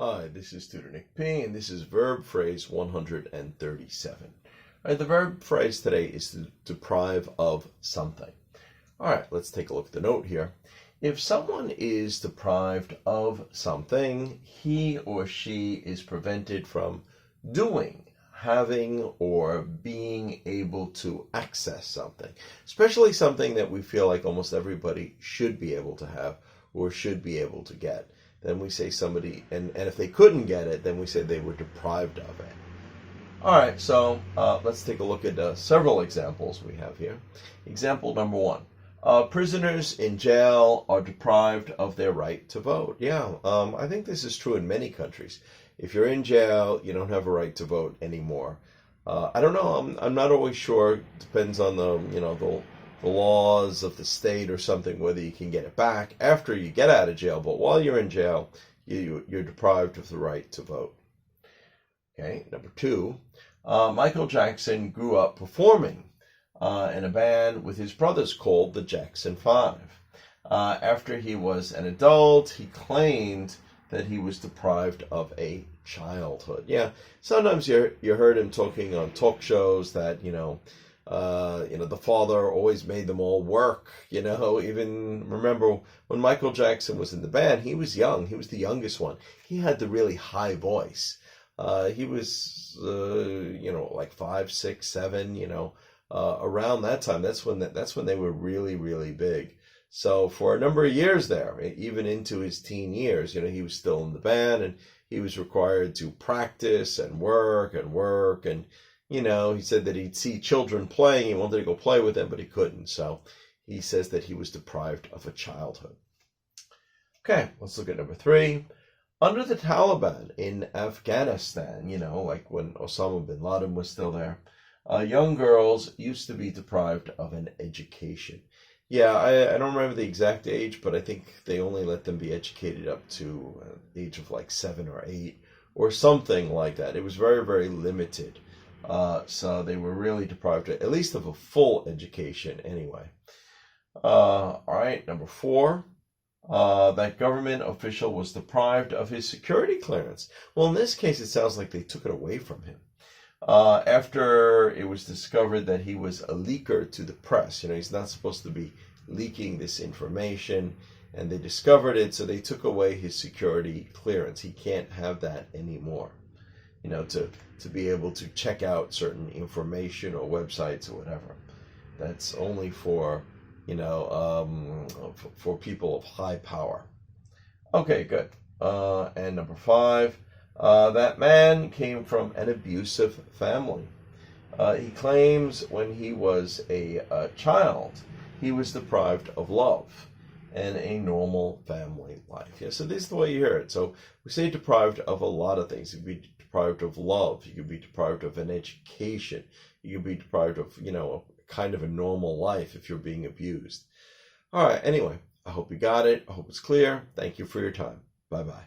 Hi, this is Tutor Nick P, and this is verb phrase 137. All right, the verb phrase today is to deprive of something. All right, let's take a look at the note here. If someone is deprived of something, he or she is prevented from doing, having, or being able to access something, especially something that we feel like almost everybody should be able to have or should be able to get. Then we say somebody, and if they couldn't get it, then we say they were deprived of it. All right, so let's take a look at several examples we have here. Example number one. Prisoners in jail are deprived of their right to vote. Yeah, I think this is true in many countries. If you're in jail, you don't have a right to vote anymore. I don't know. I'm not always sure. Depends on the laws of the state or something, whether you can get it back after you get out of jail. But while you're in jail, you're deprived of the right to vote. Okay, number two. Michael Jackson grew up performing in a band with his brothers called the Jackson Five. After he was an adult, he claimed that he was deprived of a childhood. Yeah, sometimes you heard him talking on talk shows that, the father always made them all work. Even remember when Michael Jackson was in the band, he was young. He was the youngest one. He had the really high voice. He was, like 5, 6, 7, around that time. That's when they were really, really big. So for a number of years there, even into his teen years, he was still in the band and he was required to practice and work. And, he said that he'd see children playing. He wanted to go play with them, but he couldn't. So he says that he was deprived of a childhood. Okay, let's look at number three. Under the Taliban in Afghanistan, like when Osama bin Laden was still there, young girls used to be deprived of an education. Yeah, I don't remember the exact age, but I think they only let them be educated up to the age of like 7 or 8 or something like that. It was very, very limited. So they were really deprived at least of a full education anyway. All right, number four. That government official was deprived of his security clearance. Well, in this case, it sounds like they took it away from him. After it was discovered that he was a leaker to the press. He's not supposed to be leaking this information, and they discovered it, so they took away his security clearance. He can't have that anymore, to be able to check out certain information or websites or whatever. That's only for, for people of high power. Okay, good. And number five. That man came from an abusive family. He claims when he was a child, he was deprived of love and a normal family life. Yeah, so this is the way you hear it. So we say deprived of a lot of things. You could be deprived of love. You could be deprived of an education. You could be deprived of, kind of a normal life if you're being abused. All right, anyway, I hope you got it. I hope it's clear. Thank you for your time. Bye-bye.